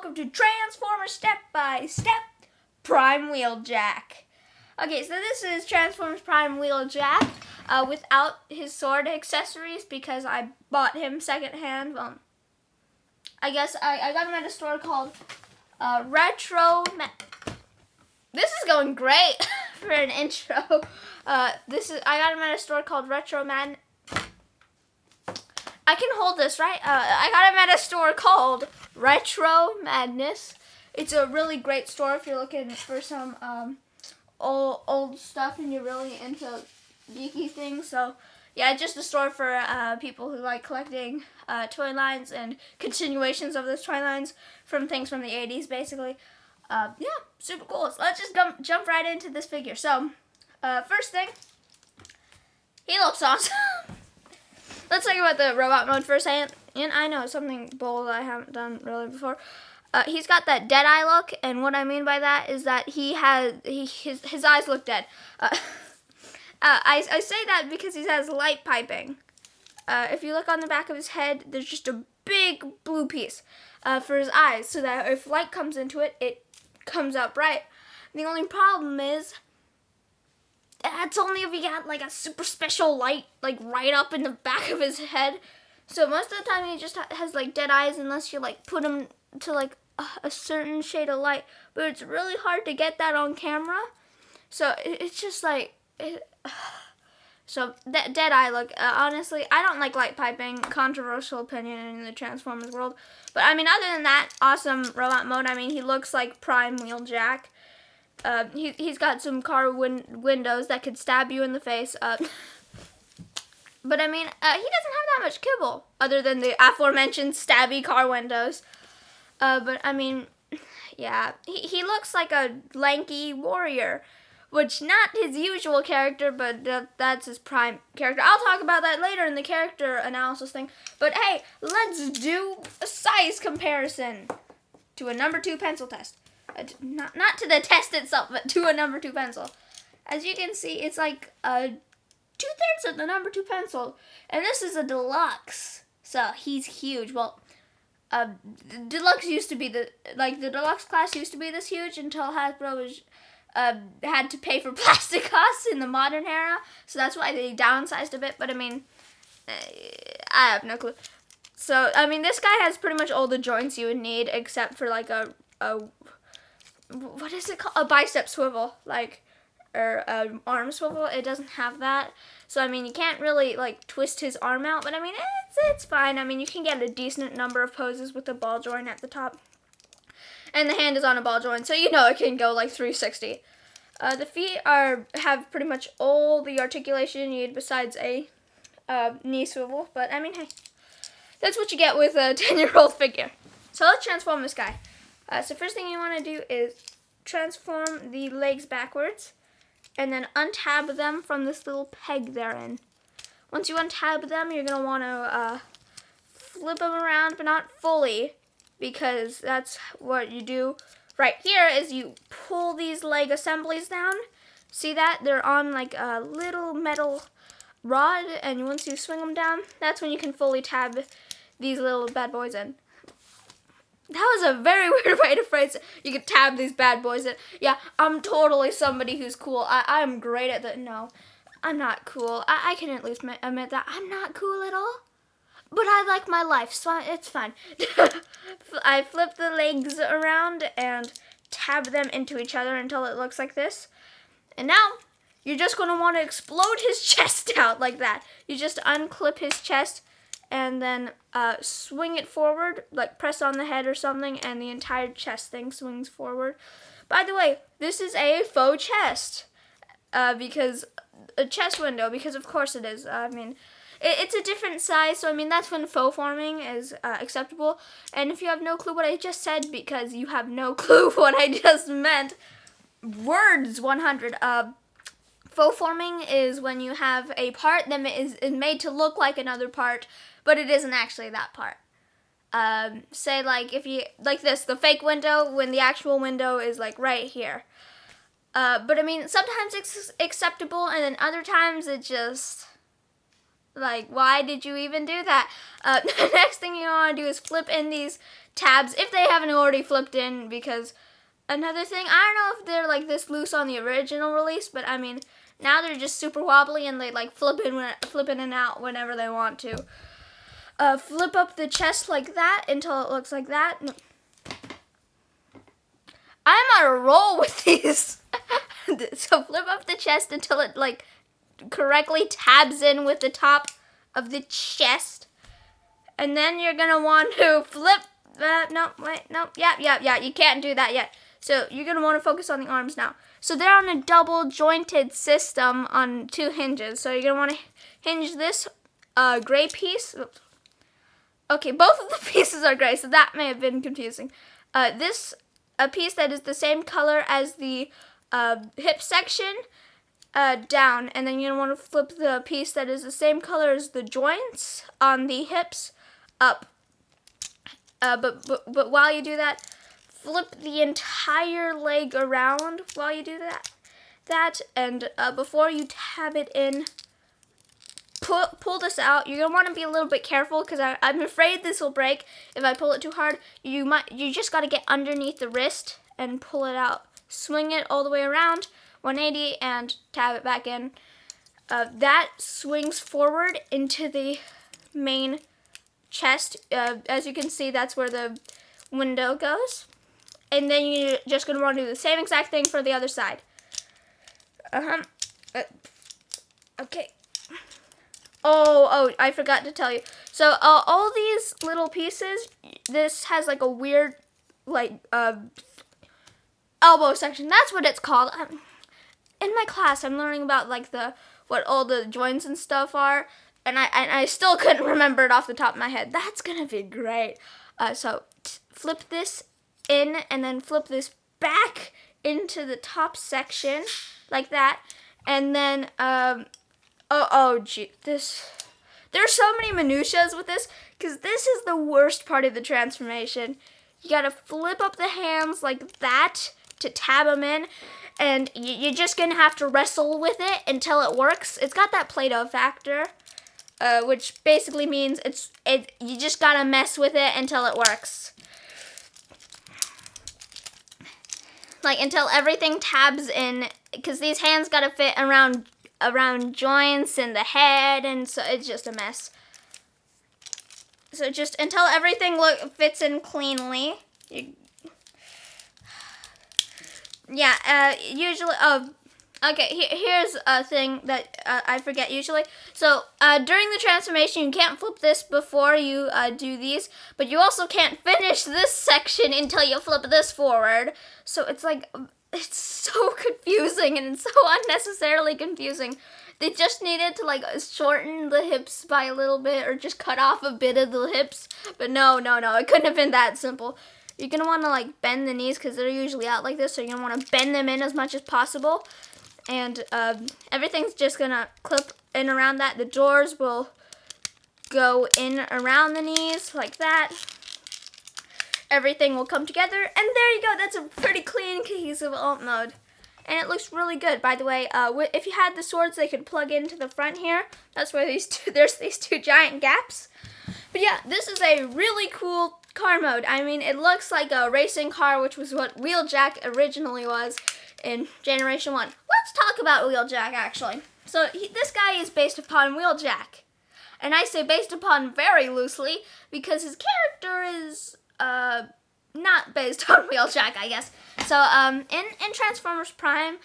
welcome to Transformers Step by Step Prime Wheeljack. Okay, so this is Transformers Prime Wheeljack without his sword accessories because I bought him secondhand. Well, I guess I got him at a store called This is going great for an intro. I got him at a store called Retro Man. I can hold this, right? I got him at a store called Retro Madness. It's a really great store if you're looking for some old stuff and you're really into geeky things. So yeah, just a store for people who like collecting toy lines and continuations of those toy lines from things from the 80s, basically. Yeah, super cool. So let's just jump right into this figure. So first thing, he looks awesome. Let's talk about the robot mode first. And I know something bold I haven't done really before. He's got that dead eye look, and what I mean by that is that his eyes look dead. I say that because he has light piping. If you look on the back of his head, there's just a big blue piece for his eyes, so that if light comes into it, it comes out bright. The only problem is that's only if he got like a super special light like right up in the back of his head. So most of the time he just has like dead eyes unless you like put him to like a certain shade of light. But it's really hard to get that on camera. So it's just like so that dead eye look. Honestly, I don't like light piping. Controversial opinion in the Transformers world. But I mean, other than that, awesome robot mode. I mean, he looks like Prime Wheeljack. He's got some car windows that could stab you in the face. But I mean, he doesn't have that much kibble, other than the aforementioned stabby car windows. But I mean, yeah, he looks like a lanky warrior, which not his usual character, but that's his prime character. I'll talk about that later in the character analysis thing. But hey, let's do a size comparison to a number 2 pencil test. Not to the test itself, but to a number 2 pencil. As you can see, it's like 2/3 of the number 2 pencil, and this is a deluxe, so he's huge. Well, deluxe used to be the deluxe class used to be this huge until Hasbro had to pay for plastic costs in the modern era, so that's why they downsized a bit. But I mean, I have no clue. So I mean, this guy has pretty much all the joints you would need, except for like a what is it called? A bicep swivel, or arm swivel. It doesn't have that. So I mean, you can't really like twist his arm out, but I mean, it's fine. I mean, you can get a decent number of poses with the ball joint at the top. And the hand is on a ball joint, so you know it can go like 360. The feet have pretty much all the articulation you need besides a knee swivel, but I mean, hey, that's what you get with a 10-year-old figure. So let's transform this guy. So first thing you want to do is transform the legs backwards and then untab them from this little peg they're in. Once you untab them, you're going to want to flip them around, but not fully, because that's what you do right here is you pull these leg assemblies down. See that? They're on like a little metal rod, and once you swing them down, that's when you can fully tab these little bad boys in. That was a very weird way to phrase it. You could tab these bad boys in. Yeah, I'm totally somebody who's cool. I'm great at that. No, I'm not cool. I can at least admit that. I'm not cool at all. But I like my life, so it's fine. I flip the legs around and tab them into each other until it looks like this. And now, you're just going to want to explode his chest out like that. You just unclip his chest and then swing it forward, like press on the head or something, and the entire chest thing swings forward. By the way, this is a faux chest, because a chest window, because of course it is. I mean, it's a different size, so I mean, that's when faux forming is acceptable. And if you have no clue what I just said, because you have no clue what I just meant, words 100. Faux forming is when you have a part that is made to look like another part, but it isn't actually that part. Say like if you, like this, the fake window, when the actual window is like right here. But I mean, sometimes it's acceptable, and then other times it just, Like, why did you even do that? The next thing you want to do is flip in these tabs if they haven't already flipped in, because another thing, I don't know if they're like this loose on the original release, but I mean, now they're just super wobbly and they like flip in and out whenever they want to. Flip up the chest like that until it looks like that. I'm on a roll with these. So flip up the chest until it like correctly tabs in with the top of the chest. And then you're going to want to flip, yeah, you can't do that yet. So you're going to want to focus on the arms now. So they're on a double jointed system on 2 hinges. So you're going to want to hinge this gray piece. Oops. Okay, both of the pieces are gray, so that may have been confusing. This a piece that is the same color as the hip section down, and then you're going to want to flip the piece that is the same color as the joints on the hips up. But while you do that, flip the entire leg around while you do that, and before you tab it in, pull this out. You're gonna want to be a little bit careful because I'm afraid this will break if I pull it too hard. You just got to get underneath the wrist and pull it out. Swing it all the way around 180 and tab it back in. That swings forward into the main chest. As you can see, that's where the window goes. And then you're just going to want to do the same exact thing for the other side. Okay. Oh, I forgot to tell you. So, all these little pieces, this has like a weird, like, elbow section. That's what it's called. In my class, I'm learning about, like, what all the joints and stuff are, and I still couldn't remember it off the top of my head. That's gonna be great. So, flip this in, and then flip this back into the top section, like that, and then, gee, there's so many minutiae with this, because this is the worst part of the transformation. You gotta flip up the hands like that to tab them in, and you're just gonna have to wrestle with it until it works. It's got that Play-Doh factor, which basically means you just gotta mess with it until it works. Like, until everything tabs in, because these hands gotta fit around joints and the head, and so it's just a mess. So just until everything fits in cleanly. Usually, okay, here's a thing that I forget usually. So, during the transformation, you can't flip this before you do these, but you also can't finish this section until you flip this forward. So it's like, it's so confusing, and it's so unnecessarily confusing. They just needed to, like, shorten the hips by a little bit, or just cut off a bit of the hips. But no, it couldn't have been that simple. You're going to want to, like, bend the knees, because they're usually out like this, so you're going to want to bend them in as much as possible. And everything's just going to clip in around that. The doors will go in around the knees, like that. Everything will come together, and there you go. That's a pretty clean, cohesive alt mode. And it looks really good, by the way. If you had the swords, they could plug into the front here. That's where there's these 2 giant gaps. But yeah, this is a really cool car mode. I mean, it looks like a racing car, which was what Wheeljack originally was in Generation 1. Let's talk about Wheeljack, actually. So this guy is based upon Wheeljack. And I say based upon very loosely, because his character is not based on Wheeljack, I guess. So, in Transformers Prime,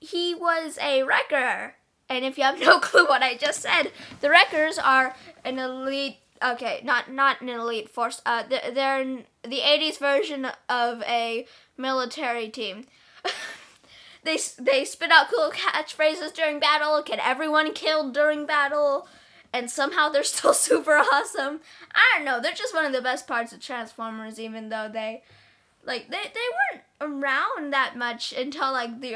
he was a wrecker. And if you have no clue what I just said, the wreckers are an elite, okay, not an elite force. They're the 80s version of a military team. They spit out cool catchphrases during battle, get everyone killed during battle, and somehow they're still super awesome. I don't know, they're just one of the best parts of Transformers, even though they weren't around that much until like the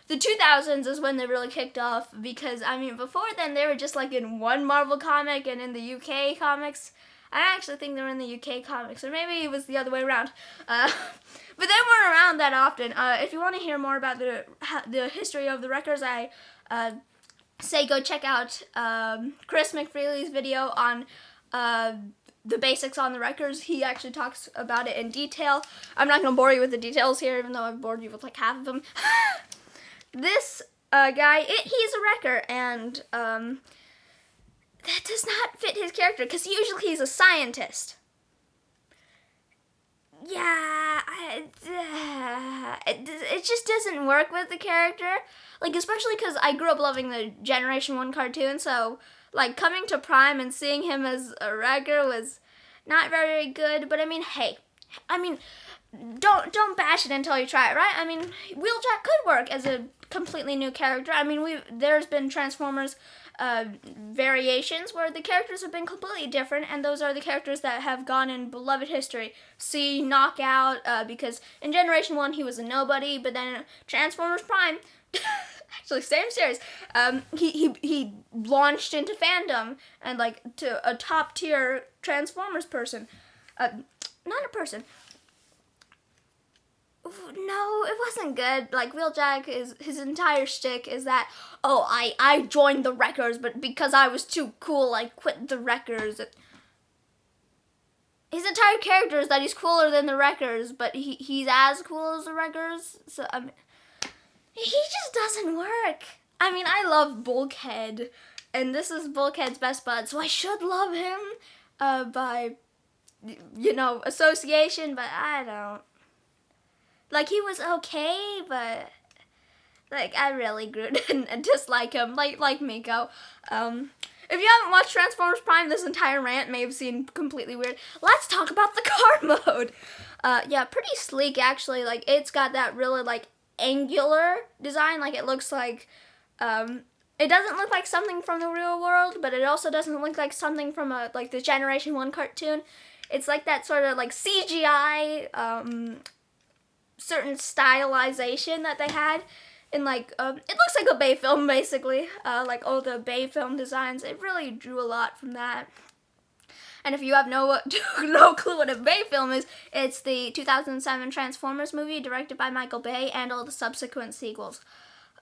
2000s is when they really kicked off, because I mean before then they were just like in one Marvel comic and in the UK comics. I actually think they were in the UK comics, or maybe it was the other way around. But they weren't around that often. If you want to hear more about the history of the Wreckers, I say go check out Chris McFreely's video on the basics on the Wreckers. He actually talks about it in detail. I'm not going to bore you with the details here, even though I've bored you with like half of them. This guy, he's a Wrecker, and that does not fit his character, because usually he's a scientist. Yeah, it just doesn't work with the character. Like, especially because I grew up loving the Generation 1 cartoon, so, like, coming to Prime and seeing him as a Wrecker was not very good. But, I mean, hey, don't bash it until you try it, right? I mean, Wheeljack could work as a completely new character. I mean, there's been Transformers variations where the characters have been completely different, and those are the characters that have gone in beloved history. See Knockout, because in Generation 1 he was a nobody, but then in Transformers Prime, actually same series, he launched into fandom and like to a top tier Transformers person. Not a person. No, it wasn't good. Like, Wheeljack, his entire shtick is that, oh, I joined the Wreckers, but because I was too cool, I quit the Wreckers. His entire character is that he's cooler than the Wreckers, but he's as cool as the Wreckers. So, I mean, he just doesn't work. I mean, I love Bulkhead, and this is Bulkhead's best bud, so I should love him by, association, but I don't. Like, he was okay, but, like, I really grew to dislike him, like Miko. If you haven't watched Transformers Prime, this entire rant may have seemed completely weird. Let's talk about the car mode. Yeah, pretty sleek, actually. Like, it's got that really, like, angular design. Like, it looks like, it doesn't look like something from the real world, but it also doesn't look like something from, the Generation 1 cartoon. It's like that sort of, like, CGI, certain stylization that they had in, like, it looks like a Bay film, basically, like all the Bay film designs. It really drew a lot from that. And if you have no clue what a Bay film is, it's the 2007 Transformers movie directed by Michael Bay and all the subsequent sequels.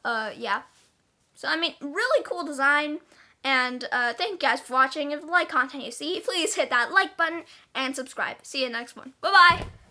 Yeah. So, I mean, really cool design. And thank you guys for watching. If you like content you see, please hit that like button and subscribe. See you next one. Bye-bye!